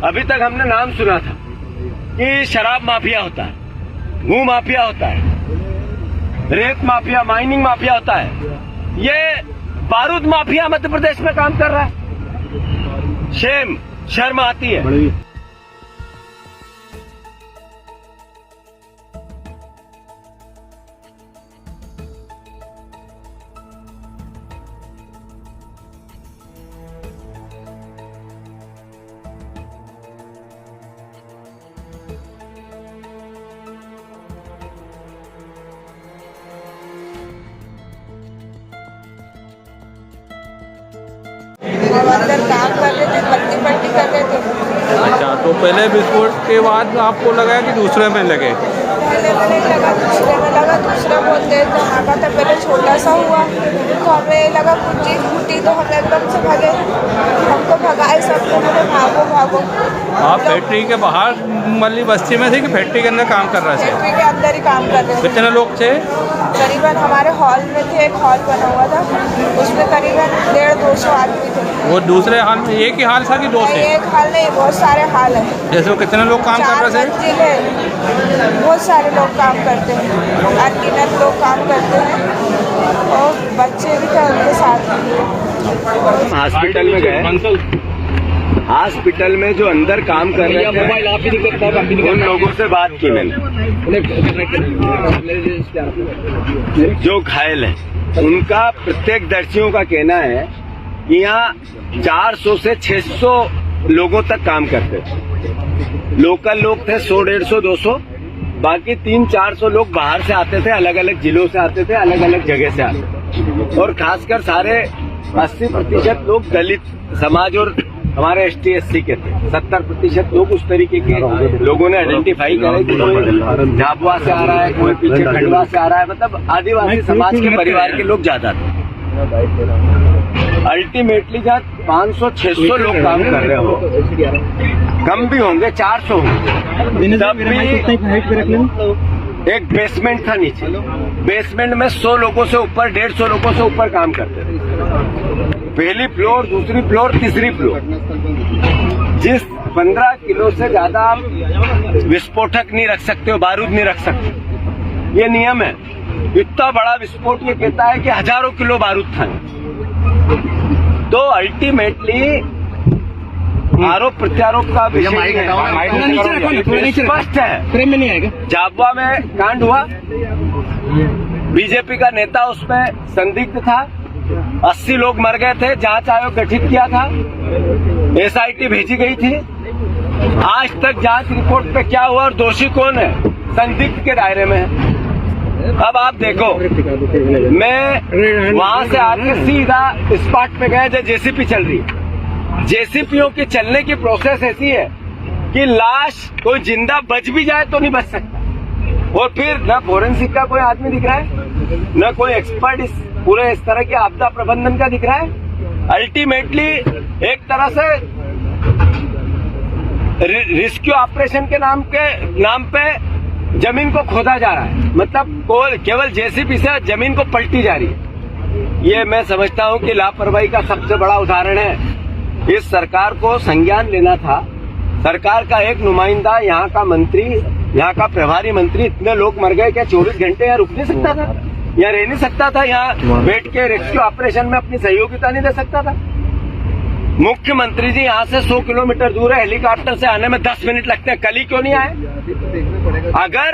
अभी तक हमने नाम सुना था कि शराब माफिया होता है, भू माफिया होता है, रेत माफिया, माइनिंग माफिया होता है। ये बारूद माफिया मध्य प्रदेश में काम कर रहा है। शर्म आती है। अंदर काम कर रहे थे, पट्टी कर रहे थे। अच्छा, तो पहले विस्फोट के बाद आपको लगा कि दूसरे में लगे? पहले मैंने लगा दूसरे में लगा, दूसरा बहुत देर धमाका था। पहले छोटा सा हुआ तो हमें लगा कुछ चीज़ फूटी, तो हम एकदम से भागे, हमको भगाए सबको, बोले भागो भागो। आप फैक्ट्री के बाहर मल्ली बस्ती में थे कि फैक्ट्री के अंदर काम कर रहे थे? फैक्ट्री के अंदर ही काम कर रहे थे। कितने लोग थे? करीबन हमारे हॉल में थे, एक हॉल बना हुआ था, उसमें करीबन 150-200 आदमी थे। वो दूसरे हाल में एक ही हाल था कि दो थे? एक हाल नहीं, बहुत सारे हाल हैं। जैसे वो कितने लोग काम कर रहे थे? 4 मंजिल है, बहुत सारे लोग काम करते हैं, अनगिनत लोग काम करते हैं और बच्चे भी थे उनके साथ। हॉस्पिटल में गए, हॉस्पिटल में जो अंदर काम कर रहे थे उन लोगों से बात की मैंने। जो घायल है उनका प्रत्यक्षदर्शियों का कहना है कि यहाँ 400 से 600 लोगों तक काम करते थे। लोकल लोग थे 100-150-200, बाकी 300-400 लोग बाहर से आते थे, अलग अलग जिलों से आते थे, अलग अलग जगह से आते थे। और खासकर सारे 80% लोग दलित समाज और हमारे ST/SC के थे। 70% लोग उस तरीके के लोगों ने आइडेंटिफाई करे कि कोई झाबुआ से आ रहा है, कोई पीछे खंडवा से आ रहा है, मतलब आदिवासी समाज के परिवार के लोग ज्यादा थे। अल्टीमेटली जहाँ 500-600 लोग काम कर रहे हो, कम भी होंगे, 400 होंगे, तब भी एक बेसमेंट था नीचे। बेसमेंट में 100 लोगों से ऊपर, 150 लोगों से ऊपर काम करते थे। पहली फ्लोर, दूसरी फ्लोर, तीसरी फ्लोर। जिस 15 किलो से ज्यादा आप विस्फोटक नहीं रख सकते हो, बारूद नहीं रख सकते, ये नियम है। इतना बड़ा विस्फोट ये कहता है कि हजारों किलो बारूद था। तो अल्टीमेटली आरोप प्रत्यारोप का विषय स्पष्ट है। झाबुआ में कांड हुआ, बीजेपी का नेता उसमें संदिग्ध था, 80 लोग मर गए थे, जांच आयोग गठित किया था, SIT भेजी गई थी। आज तक जांच रिपोर्ट पे क्या हुआ और दोषी कौन है, संदिग्ध के दायरे में है। अब आप देखो, मैं वहां से आके सीधा स्पॉट पे गया जब JCP चल रही है। JCPओं की चलने की प्रोसेस ऐसी है कि लाश कोई जिंदा बच भी जाए तो नहीं बच सकता। और फिर न फोरेंसिक का कोई आदमी दिख रहा है, न कोई एक्सपर्ट इस पूरे इस तरह के आपदा प्रबंधन का दिख रहा है। अल्टीमेटली एक तरह से रेस्क्यू ऑपरेशन के नाम पे जमीन को खोदा जा रहा है, मतलब केवल JCP से जमीन को पलटी जा रही है। ये मैं समझता हूं कि लापरवाही का सबसे बड़ा उदाहरण है। इस सरकार को संज्ञान लेना था। सरकार का एक नुमाइंदा, यहाँ का मंत्री, यहाँ का प्रभारी मंत्री, इतने लोग मर गए, क्या 24 घंटे यहाँ रुक नहीं सकता था? यहाँ रह नहीं सकता था? यहाँ बैठ के रेस्क्यू ऑपरेशन में अपनी सहयोगिता नहीं दे सकता था? मुख्यमंत्री जी यहाँ से 100 किलोमीटर दूर है, हेलीकॉप्टर से आने में 10 मिनट लगते हैं, कल ही क्यों नहीं आए? अगर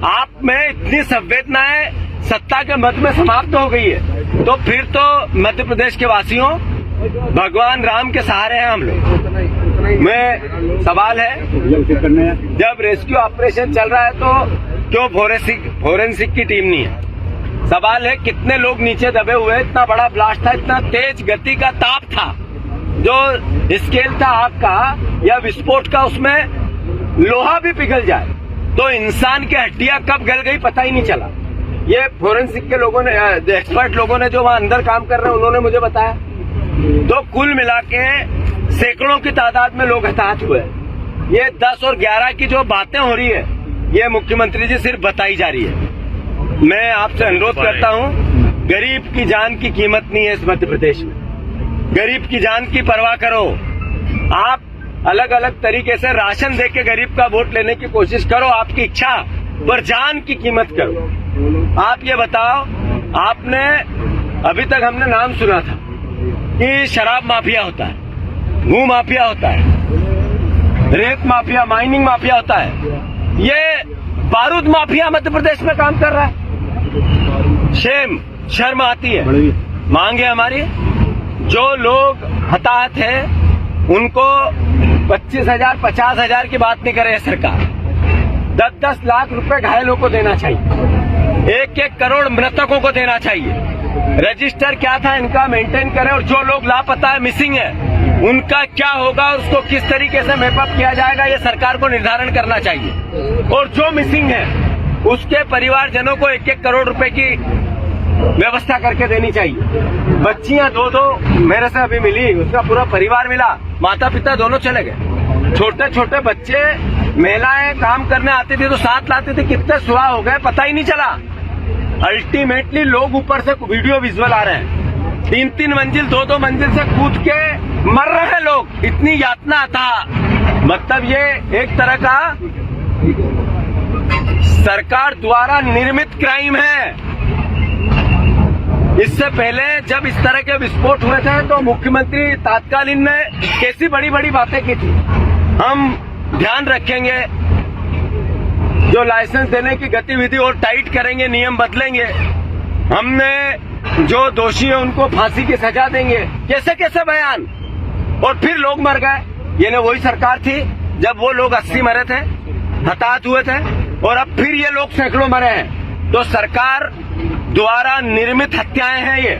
आप में इतनी संवेदनाएं सत्ता के मद में समाप्त हो गई है, तो फिर तो मध्य प्रदेश के वासियों, भगवान राम के सहारे हैं हम लोग। में सवाल है, जब रेस्क्यू ऑपरेशन चल रहा है तो क्यों फोरेंसिक की टीम नहीं है? सवाल है कितने लोग नीचे दबे हुए? इतना बड़ा ब्लास्ट था, इतना तेज गति का ताप था, जो स्केल था आग का या विस्फोट का, उसमें लोहा भी पिघल जाए तो इंसान की हड्डियां कब गल गई पता ही नहीं चला। ये फोरेंसिक के लोगों ने, एक्सपर्ट लोगों ने जो वहां अंदर काम कर रहे हैं, उन्होंने मुझे बताया। तो कुल मिला के सैकड़ों की तादाद में लोग हताहत हुए। ये 10 और 11 की जो बातें हो रही है, ये मुख्यमंत्री जी सिर्फ बताई जा रही है। मैं आपसे अनुरोध करता हूं, गरीब की जान की कीमत नहीं है इस मध्य प्रदेश में। गरीब की जान की परवाह करो। आप अलग अलग तरीके से राशन दे के गरीब का वोट लेने की कोशिश करो, आपकी इच्छा, पर जान की कीमत करो। आप ये बताओ, आपने अभी तक हमने नाम सुना था कि शराब माफिया होता है, भू माफिया होता है, रेत माफिया, माइनिंग माफिया होता है, ये बारूद माफिया मध्य प्रदेश में काम कर रहा है। शर्म आती है। मांगे हमारी, जो लोग हताहत हैं उनको 25,000 50,000 की बात नहीं करे सरकार, 10-10 लाख रुपए घायलों को देना चाहिए, 1-1 करोड़ मृतकों को देना चाहिए। रजिस्टर क्या था इनका मेंटेन करें, और जो लोग लापता है, मिसिंग है, उनका क्या होगा, उसको किस तरीके से मैपअप किया जाएगा, ये सरकार को निर्धारण करना चाहिए। और जो मिसिंग है उसके परिवारजनों को 1-1 करोड़ रुपए की व्यवस्था करके देनी चाहिए। बच्चियां 2-2 मेरे से अभी मिली, उसका पूरा परिवार मिला, माता पिता दोनों चले गए। छोटे छोटे बच्चे, महिलाएं काम करने आती थी तो साथ लाती थी, कितने सुहा हो गए पता ही नहीं चला। अल्टीमेटली लोग ऊपर से वीडियो विजुअल आ रहे हैं, 3-3 मंजिल 2-2 मंजिल से कूद के मर रहे हैं लोग, इतनी यातना था। मतलब ये एक तरह का सरकार द्वारा निर्मित क्राइम है। इससे पहले जब इस तरह के विस्फोट हुए थे तो मुख्यमंत्री तात्कालीन ने कैसी बड़ी बड़ी बातें की थी, हम ध्यान रखेंगे, जो लाइसेंस देने की गतिविधि और टाइट करेंगे, नियम बदलेंगे, हमने जो दोषी है उनको फांसी की सजा देंगे, कैसे कैसे बयान। और फिर लोग मर गए। ये ना वही सरकार थी जब वो लोग 80 मरे थे, हताहत हुए थे, और अब फिर ये लोग सैकड़ों मरे हैं। तो सरकार द्वारा निर्मित हत्याएं हैं ये,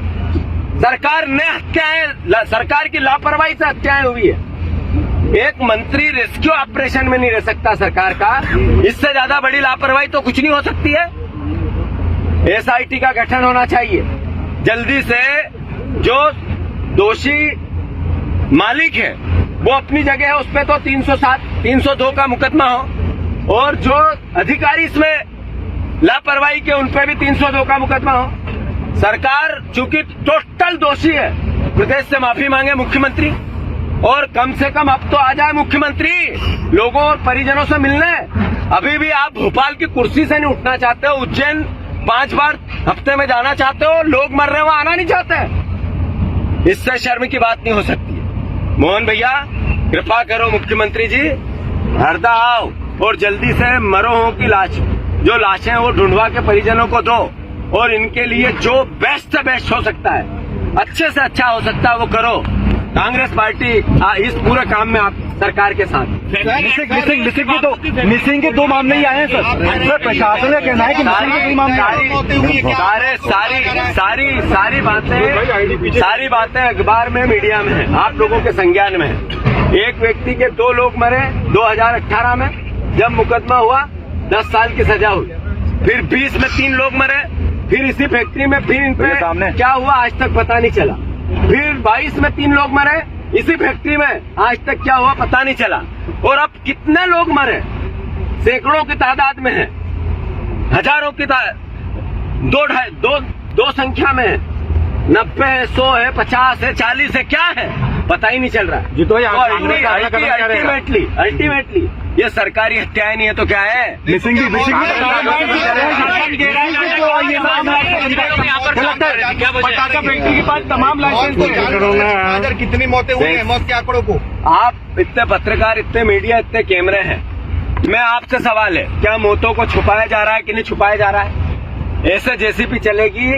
सरकार ने हत्याएं, सरकार की लापरवाही से हत्याएं हुई है। एक मंत्री रेस्क्यू ऑपरेशन में नहीं रह सकता सरकार का, इससे ज्यादा बड़ी लापरवाही तो कुछ नहीं हो सकती है। एसआईटी का गठन होना चाहिए जल्दी से, जो दोषी मालिक है वो अपनी जगह है, उस पर तो 307 302 का मुकदमा हो, और जो अधिकारी इसमें लापरवाही के उन पर भी 302 का मुकदमा हो। सरकार चूंकि टोटल दोषी है, प्रदेश से माफी मांगे मुख्यमंत्री, और कम से कम अब तो आ जाए मुख्यमंत्री लोगों और परिजनों से मिलने। अभी भी आप भोपाल की कुर्सी से नहीं उठना चाहते हो, उज्जैन 5 बार हफ्ते में जाना चाहते हो, लोग मर रहे हो, आना नहीं चाहते। इससे शर्म की बात नहीं हो सकती है। मोहन भैया कृपा करो, मुख्यमंत्री जी हरदा आओ और जल्दी से मरों की लाश, जो लाशें वो ढूंढवा के परिजनों को दो, और इनके लिए जो बेस्ट से बेस्ट हो सकता है, अच्छे से अच्छा हो सकता है वो करो। कांग्रेस पार्टी इस पूरे काम में आप सरकार के साथ। मिसिंग के 2 मामले ही आए हैं सर प्रशासन का कहना है कि मिसिंग के 2 मामले सारी बातें अखबार में, मीडिया में है, आप लोगों के संज्ञान में है। एक व्यक्ति के 2 लोग मरे 2018 में, जब मुकदमा हुआ 10 साल की सजा हुई, फिर 20 में 3 लोग मरे, फिर इसी फैक्ट्री में फिर इन पे क्या हुआ आज तक पता नहीं चला, फिर 22 में 3 लोग मरे इसी फैक्ट्री में, आज तक क्या हुआ पता नहीं चला। और अब कितने लोग मरे, सैकड़ों की तादाद में है, हजारों की दो संख्या में है, 90 है, 100 है, 50 है, 40 है, क्या है पता ही नहीं चल रहा है। तो अल्टीमेटली ये सरकारी हत्याएं नहीं है तो क्या है, मिसिंग फैक्ट्री के पास तमाम लाइसेंस कितनी मौतें हुई हैं, मौत के आंकड़ों को। आप इतने पत्रकार, इतने मीडिया, इतने कैमरे हैं, मैं आपसे सवाल है, क्या मौतों को छुपाया जा रहा है कि नहीं छुपाया जा रहा है? ऐसे जेसीबी चलेगी,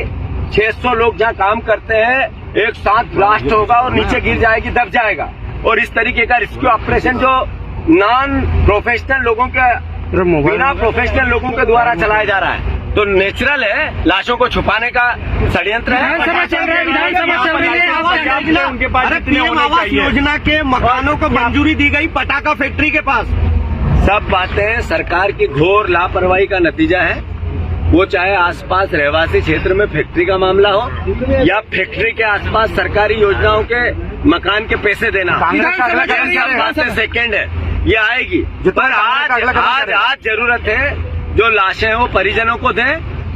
600 लोग जहाँ काम करते हैं, एक साथ ब्लास्ट होगा और नीचे गिर जाएगी, दब जाएगा। और इस तरीके का रेस्क्यू ऑपरेशन जो नॉन प्रोफेशनल लोगों के, बिना प्रोफेशनल लोगों के द्वारा चलाया जा रहा है, तो नेचुरल है लाशों को छुपाने का षड्यंत्र है। विधानसभा चल रही है, उनके पास पीएम आवास योजना के मकानों को मंजूरी दी गई पटाखा फैक्ट्री के पास। सब बातें सरकार की घोर लापरवाही का नतीजा है। वो चाहे आसपास रहवासी क्षेत्र में फैक्ट्री का मामला हो, या फैक्ट्री के आसपास सरकारी योजनाओं के मकान के पैसे देना, सेकेंड है, ये आएगी। पर आज जरूरत है जो लाशें हैं वो परिजनों को दें,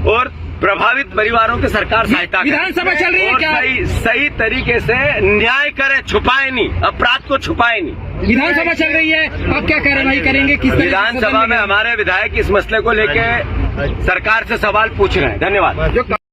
और प्रभावित परिवारों की सरकार सहायता करे। विधानसभा चल रही है और क्या? सही तरीके से न्याय करे, छुपाए नहीं, अपराध को छुपाए नहीं। विधानसभा चल रही है, आप क्या कार्रवाई करेंगे? किस तरह से विधानसभा में हमारे विधायक इस मसले को लेकर सरकार से सवाल पूछ रहे हैं। धन्यवाद।